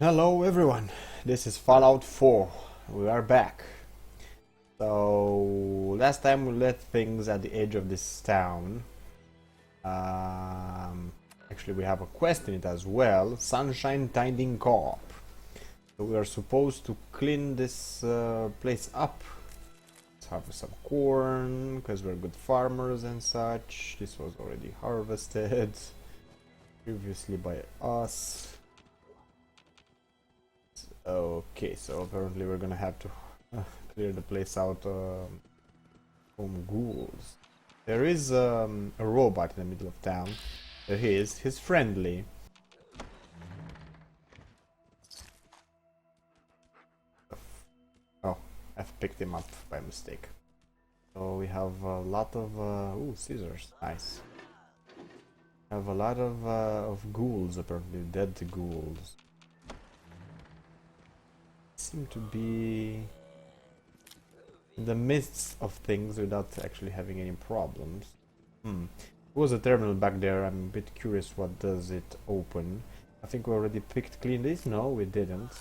Hello everyone, this is Fallout 4. We are back. So last time we left things at the edge of this town. Actually we have a quest in it as well, Sunshine Tending Co-op. So we are supposed to clean this place up. Let's harvest some corn, because we're good farmers and such. This was already harvested previously by us. Okay, so apparently we're gonna have to clear the place out from ghouls. There is a robot in the middle of town. There he is. He's friendly. Oh, I've picked him up by mistake. So we have a lot of ooh, scissors. Nice. Have a lot of ghouls, apparently dead ghouls. Seem to be in the midst of things without actually having any problems. There was a terminal back there. I'm a bit curious, what does it open? I think we already clean this. No, we didn't.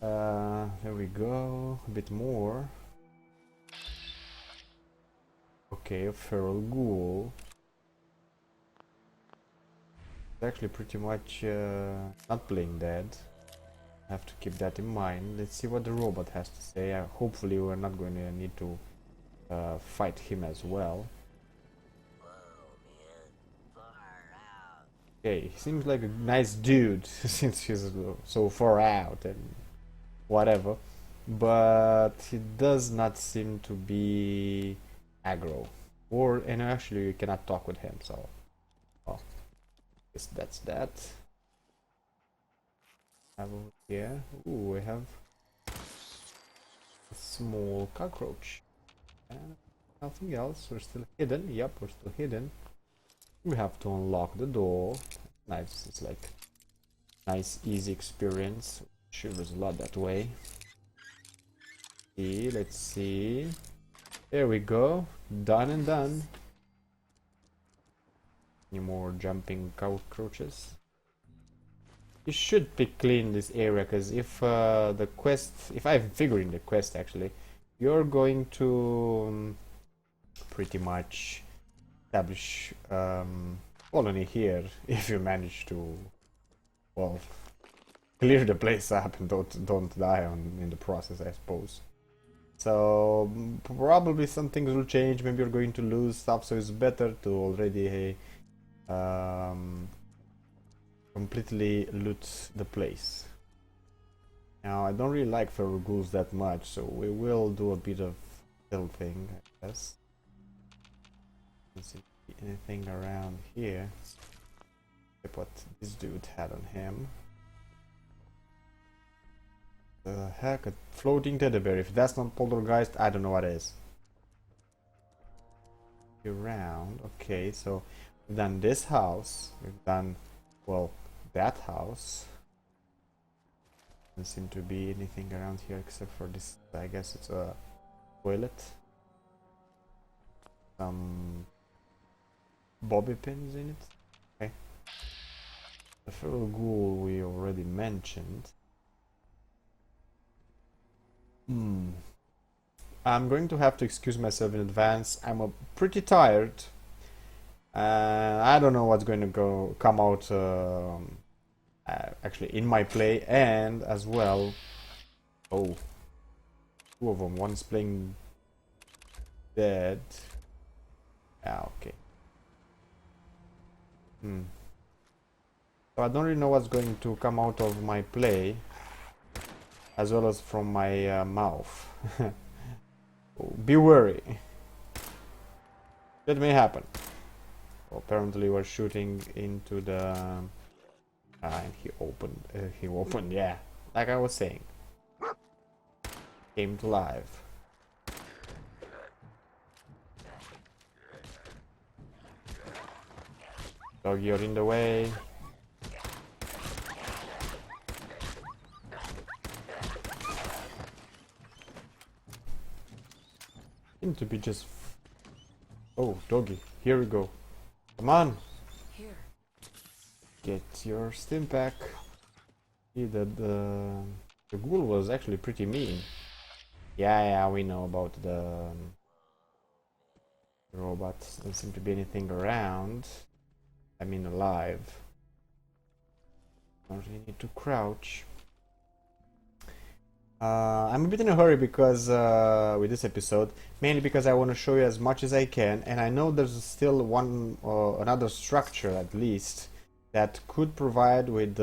There we go. A bit more. Okay, a feral ghoul. It's actually pretty much not playing dead. Have to keep that in mind. Let's see what the robot has to say. Hopefully we're not going to need to fight him as well. Okay, he seems like a nice dude since he's so far out and whatever, but he does not seem to be aggro, and actually you cannot talk with him, so well, I guess that's that. Over here, ooh, we have a small cockroach and nothing else. We're still hidden. Yep, we're still hidden. We have to unlock the door. Nice, it's like nice easy experience. Sure, there's a lot that way. Let's see. There we go. Done and done. Any more jumping cockroaches? You should clean this area, because if the quest, if I'm figuring the quest actually, you're going to pretty much establish colony here if you manage to, well, clear the place up and don't die in the process, I suppose. So probably some things will change. Maybe you're going to lose stuff, so it's better to already completely loot the place. Now I don't really like feral ghouls that much, so we will do a bit of stealthing, I guess. Let's see anything around here. Look what this dude had on him. The heck, a floating teddy bear. If that's not poltergeist, I don't know what is. Around, okay, so we've done this house, we've done, well, that house. Doesn't seem to be anything around here except for this. I guess it's a toilet. Some bobby pins in it. Okay. The feral ghoul we already mentioned. I'm going to have to excuse myself in advance. I'm pretty tired. I don't know what's going to come out actually in my play, and as well, oh, two of them. One's playing dead. Okay. So I don't really know what's going to come out of my play, as well as from my mouth. Be wary. That may happen. Apparently we're shooting into the and he opened, yeah, like I was saying, came to life. Dog, you're in the way. Seem to be just oh, doggy, here we go. Come on. Here. Get your stim pack. See that the ghoul was actually pretty mean. Yeah, we know about the robots. Doesn't seem to be anything around. I mean, alive. Don't really need to crouch. I'm a bit in a hurry because with this episode, mainly because I want to show you as much as I can, and I know there's still another structure at least that could provide with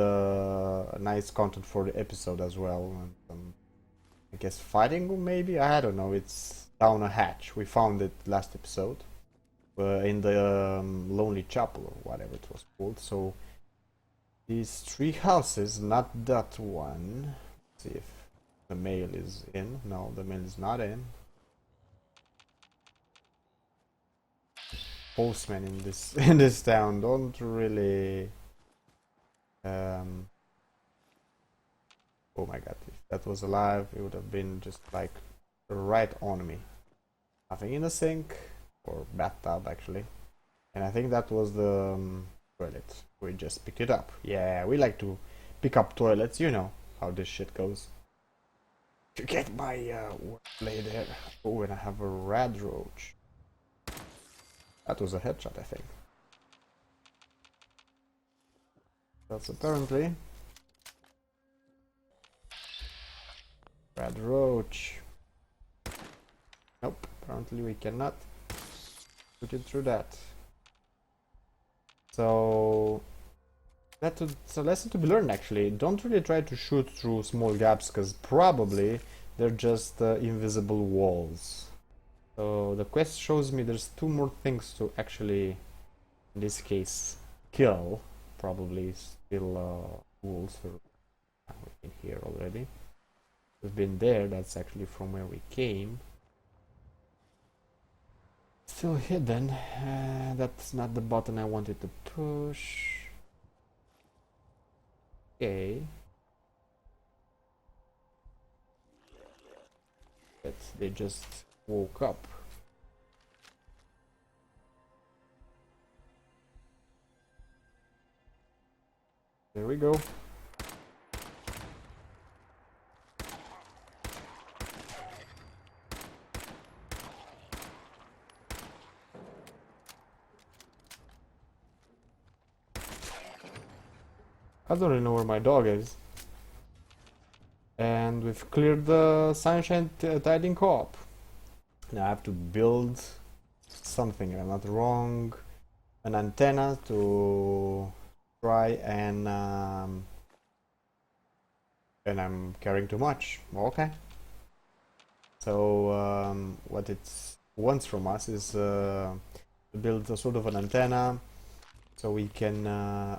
nice content for the episode as well. And I guess fighting maybe? I don't know. It's down a hatch. We found it last episode in the Lonely Chapel or whatever it was called. So these 3 houses, not that one. Let's see if the mail is in. No, the mail is not in. Postmen in this in this town don't really. Oh my god! If that was alive, it would have been just like right on me. Nothing in the sink or bathtub actually, and I think that was the toilet. We just picked it up. Yeah, we like to pick up toilets. You know how this shit goes. To get my wordplay there. Oh, and I have a rad roach. That was a headshot, I think. That's apparently rad roach. Nope, apparently we cannot put it through that. So that's a lesson to be learned actually. Don't really try to shoot through small gaps because probably they're just invisible walls. So the quest shows me there's 2 more things to actually, in this case, kill. Probably still wolves. We've been here already. We've been there. That's actually from where we came. Still hidden. That's not the button I wanted to push. Okay. But they just woke up. There we go. I don't really know where my dog is. And we've cleared the Sunshine Tiding Co-op. Now I have to build something, if I'm not wrong, an antenna to try and I'm carrying too much. Okay. So what it wants from us is to build a sort of an antenna so we can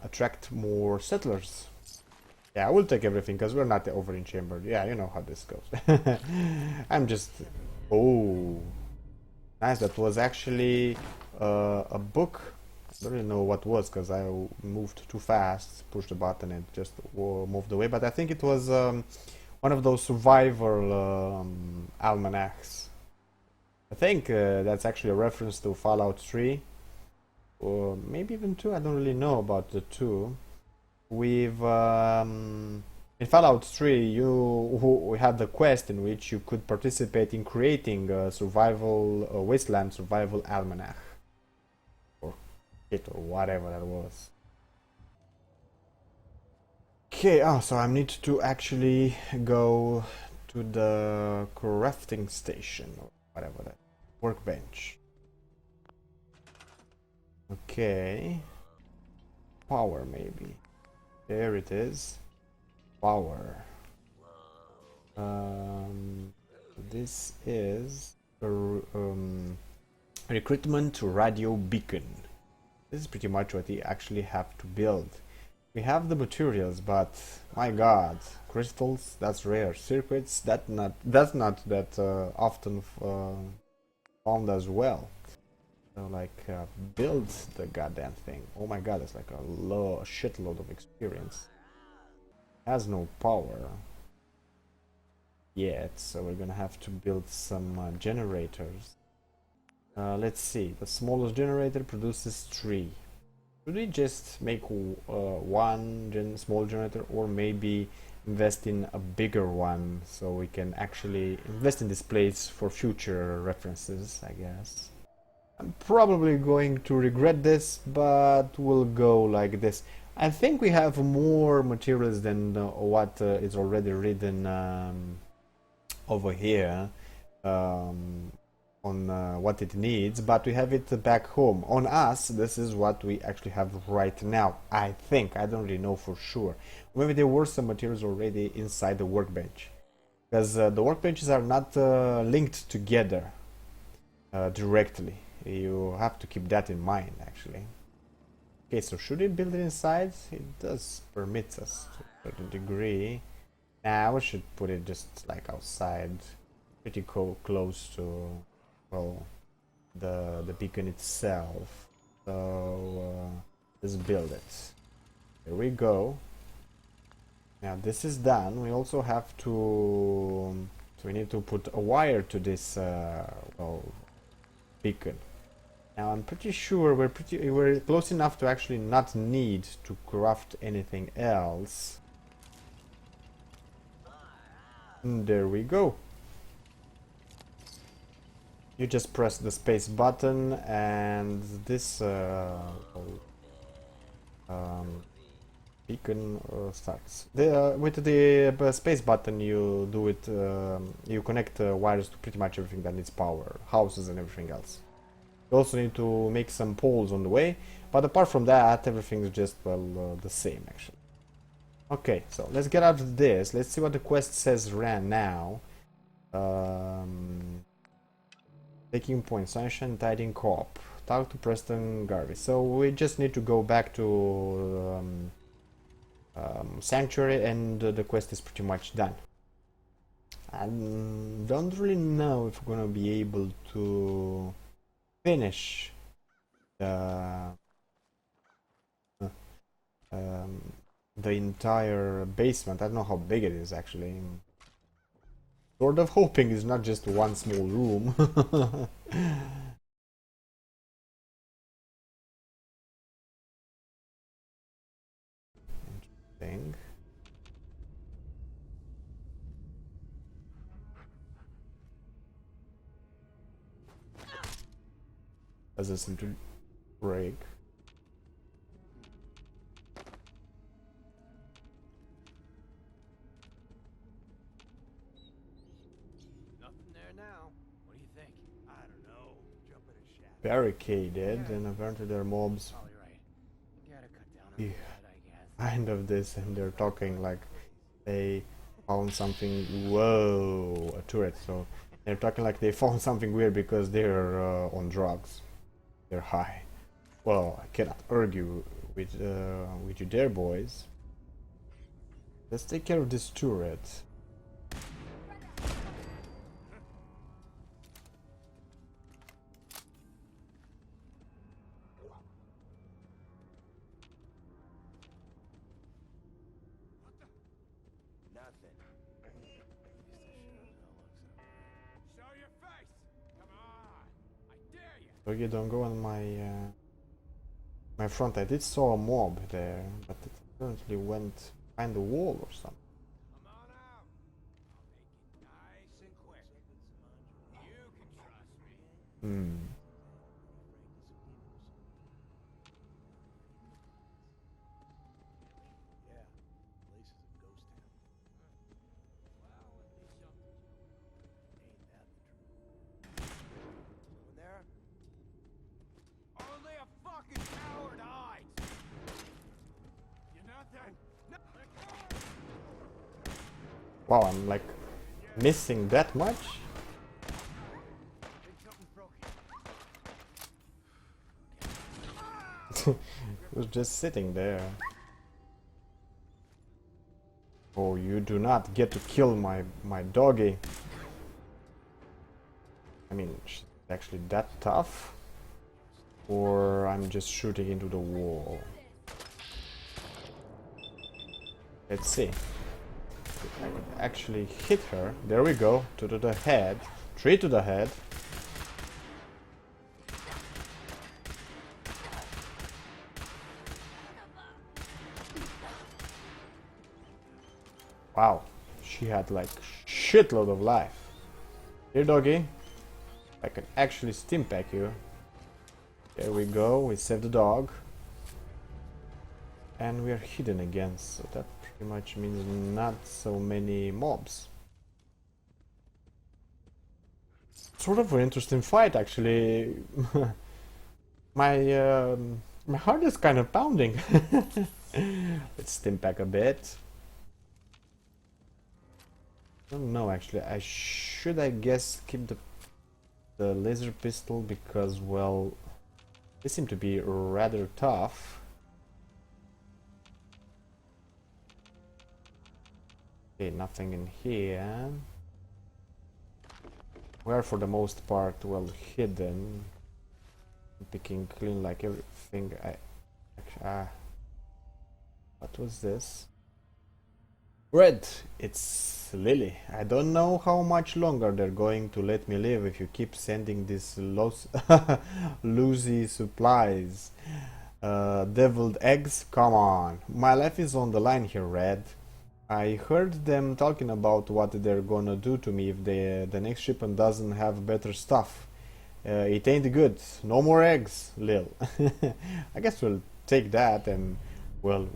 attract more settlers. Yeah, I will take everything because we're not over in chamber. Yeah, you know how this goes. I'm just... Oh, nice. That was actually a book. I don't really know what was because I moved too fast, pushed the button and just moved away. But I think it was one of those survival almanacs. I think that's actually a reference to Fallout 3. Or maybe even 2. I don't really know about the 2. We've in Fallout 3 we had the quest in which you could participate in creating a survival wasteland survival almanac or kit or whatever that was. Okay, so I need to actually go to the crafting station or whatever that workbench. Okay, power maybe. There it is. Power. This is a recruitment radio beacon. This is pretty much what we actually have to build. We have the materials, but my god, crystals, that's rare. Circuits, that's not that often found as well. So like build the goddamn thing. Oh my god, it's like a shitload of experience. Has no power yet, so we're gonna have to build some generators. Let's see, the smallest generator produces 3. Should we just make one small generator, or maybe invest in a bigger one so we can actually invest in this place for future references, I guess. I'm probably going to regret this, but we'll go like this. I think we have more materials than what is already written over here on what it needs, but we have it back home. On us, this is what we actually have right now, I think. I don't really know for sure. Maybe there were some materials already inside the workbench, because the workbenches are not linked together directly. You have to keep that in mind, actually. Okay, so should we build it inside? It does permit us to a certain degree. Nah, we should put it just like outside, pretty close to, well, the beacon itself. So let's build it. Here we go. Now this is done. We also have to, so we need to put a wire to this well, beacon. Now I'm pretty sure we're close enough to actually not need to craft anything else. And there we go. You just press the space button and this beacon starts. With the space button you do it, you connect wires to pretty much everything that needs power, houses and everything else. You also need to make some poles on the way, but apart from that, everything is just, well, the same, actually. Okay, so let's get out of this. Let's see what the quest says now. Taking point, Sunshine, Tidying Co-op. Talk to Preston Garvey. So we just need to go back to Sanctuary, and the quest is pretty much done. I don't really know if we're gonna be able to finish the entire basement. I don't know how big it is, actually. Sort of hoping it's not just one small room. Interesting. Doesn't seem to break. Barricaded, and apparently there are mobs behind of this, and they're talking like they found something. Whoa, a turret. So they're talking like they found something weird because they're on drugs. They're high. Well, I cannot argue with you there, boys. Let's take care of this turret. So you don't go on my front. I did saw a mob there, but it apparently went behind the wall or something. Hmm. Wow, I'm like missing that much? It was just sitting there. Oh, you do not get to kill my doggy. I mean, she's actually that tough? Or I'm just shooting into the wall? Let's see. I could actually hit her. There we go. 2 to the head. 3 to the head. Wow, she had like shitload of life. Here, doggy, I can actually stim pack you. There we go, we saved the dog. And we are hidden again, so that pretty much means not so many mobs. Sort of an interesting fight, actually. My heart is kind of pounding. Let's stim pack a bit. I don't know, actually. I guess keep the laser pistol because, well, they seem to be rather tough. Okay, nothing in here. We are for the most part well hidden. Picking clean like everything. What was this? Red, it's Lily. I don't know how much longer they're going to let me live if you keep sending these loosey supplies. Deviled eggs? Come on. My life is on the line here, Red. I heard them talking about what they're gonna do to me if the next shipment doesn't have better stuff. It ain't good. No more eggs, Lil. I guess we'll take that and, well,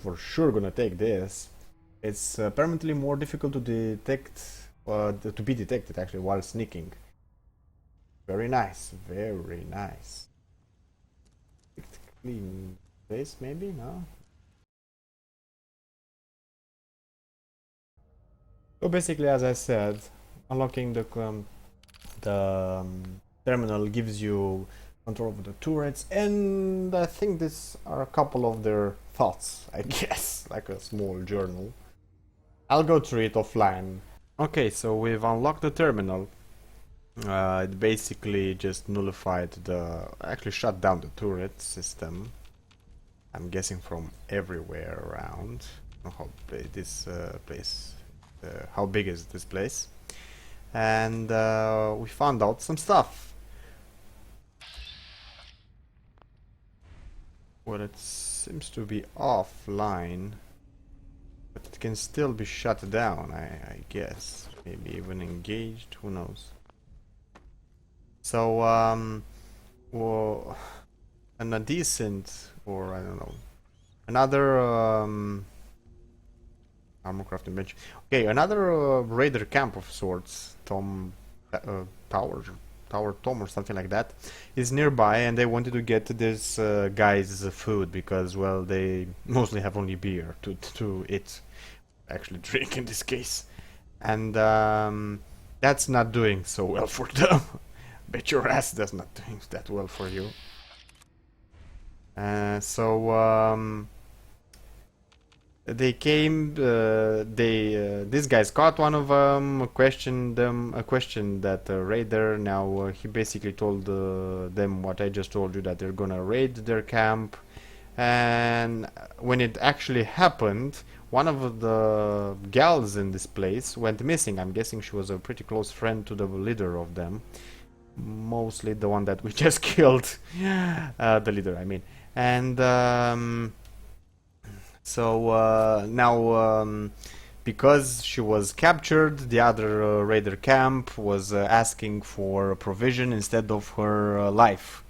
for sure gonna take this. It's apparently more difficult to detect, to be detected actually while sneaking. Very nice, very nice. Clean place maybe, no? So basically, as I said, unlocking the terminal gives you control over the turrets, and I think these are a couple of their thoughts, I guess, like a small journal. I'll go through it offline. Okay, so we've unlocked the terminal. It basically just nullified actually shut down the turret system. I'm guessing from everywhere around. I don't know how big this place. How big is this place? And we found out some stuff. Well, it seems to be offline, but it can still be shut down, I guess. Maybe even engaged, who knows. So, well, and a decent, or I don't know, another armor crafting bench. Okay, another raider camp of sorts, Tower Tom or something like that, is nearby, and they wanted to get this guy's food because, well, they mostly have only beer to eat, actually drink in this case, and that's not doing so well for them. Bet your ass that's not doing that well for you. They came. These guys caught one of them, questioned that raider. Now he basically told them what I just told you, that they're gonna raid their camp. And when it actually happened, one of the gals in this place went missing. I'm guessing she was a pretty close friend to the leader of them, mostly the one that we just killed. The leader, I mean, and. So now, because she was captured, the other raider camp was asking for provision instead of her life.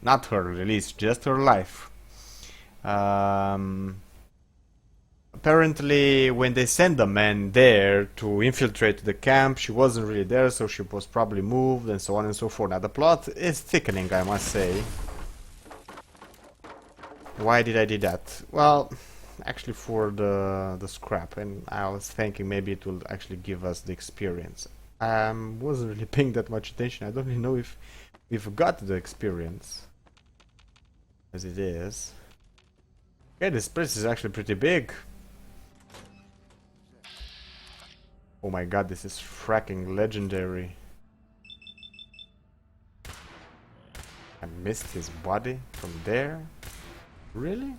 Not her release, just her life. Apparently, when they sent the man there to infiltrate the camp, she wasn't really there, so she was probably moved, and so on and so forth. Now, the plot is thickening, I must say. Why did I do that? Well, actually for the scrap, and I was thinking maybe it will actually give us the experience. Wasn't really paying that much attention. I don't really know if we've got the experience as it is. Okay, this place is actually pretty big. Oh my god, this is fracking legendary. I missed his body from there. Really?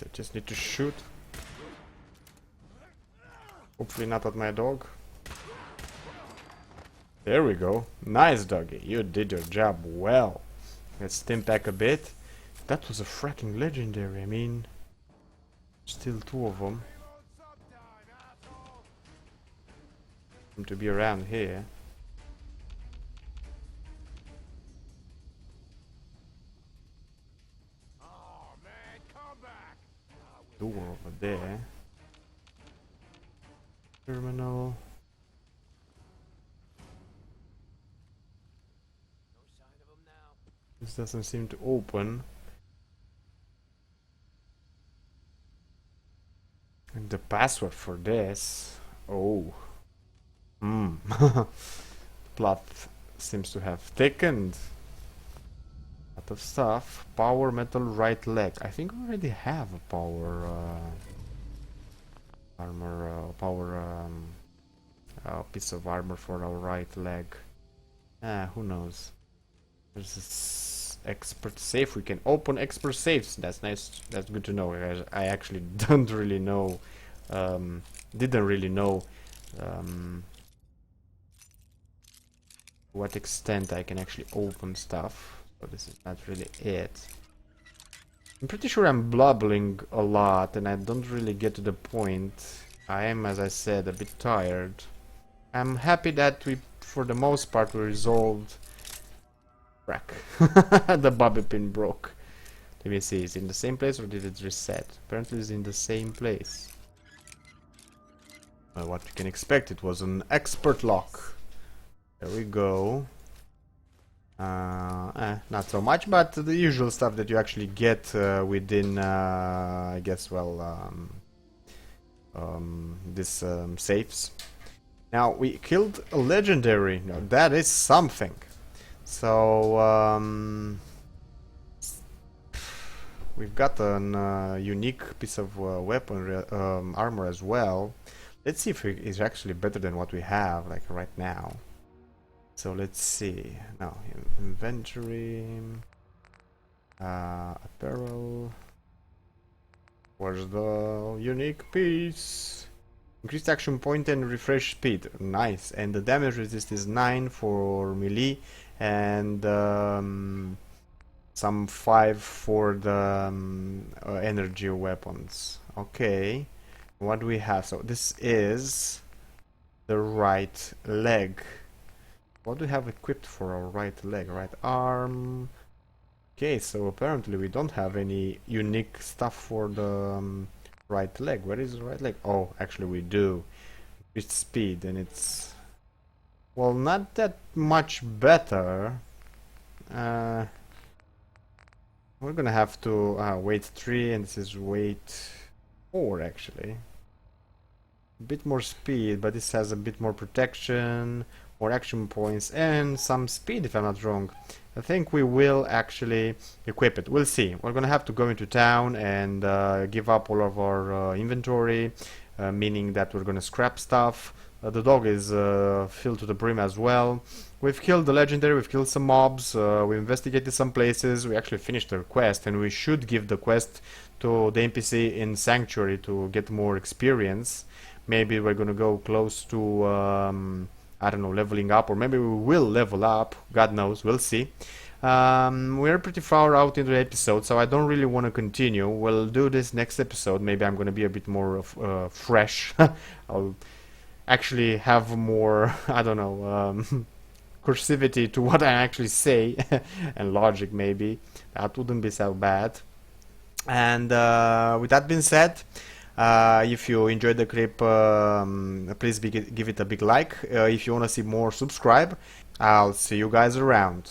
I just need to shoot. Hopefully not at my dog. There we go. Nice, doggy. You did your job well. Let's stim pack a bit. That was a fracking legendary. I mean, still two of them. Seem to be around here. Door over there. Terminal. This doesn't seem to open. And the password for this. Oh. Plot seems to have thickened. Lot of stuff. Power metal right leg. I think we already have a power armor, piece of armor for our right leg. Who knows? There's this expert safe. We can open expert safes. That's nice. That's good to know. I actually don't really know. Didn't really know what extent I can actually open stuff. So this is not really it. I'm pretty sure I'm blubbering a lot and I don't really get to the point. I am, as I said, a bit tired. I'm happy that we, for the most part, we resolved. Crack. The bobby pin broke. Let me see, is it in the same place or did it reset? Apparently it's in the same place. Well, what you can expect, it was an expert lock. There we go. Not so much, but the usual stuff that you actually get within, I guess, well, this safes. Now, we killed a legendary. Now, that is something. So, we've got a unique piece of weapon armor as well. Let's see if it's actually better than what we have, like right now. So let's see. Now, inventory, apparel. Where's the unique piece? Increased action point and refresh speed. Nice. And the damage resist is 9 for melee and some 5 for the energy weapons. Okay. What do we have? So this is the right leg. What do we have equipped for our right leg? Right arm. Okay, so apparently we don't have any unique stuff for the right leg. Where is the right leg? Oh, actually we do. Increased speed, and it's, well, not that much better. We're gonna have to weight 3, and this is weight 4 actually. A bit more speed, but this has a bit more protection, more action points, and some speed if I'm not wrong. I think we will actually equip it. We'll see. We're gonna have to go into town and give up all of our inventory, meaning that we're gonna scrap stuff. The dog is filled to the brim as well. We've killed the legendary, we've killed some mobs, we investigated some places, we actually finished the quest, and we should give the quest to the NPC in Sanctuary to get more experience. Maybe we're gonna go close to, I don't know, leveling up, or maybe we will level up, God knows, we'll see. We're pretty far out into the episode, so I don't really want to continue. We'll do this next episode. Maybe I'm gonna be a bit more fresh. I'll actually have more, I don't know, cursivity to what I actually say, and logic maybe. That wouldn't be so bad. And with that being said, if you enjoyed the clip, please give it a big like. If you want to see more, subscribe. I'll see you guys around.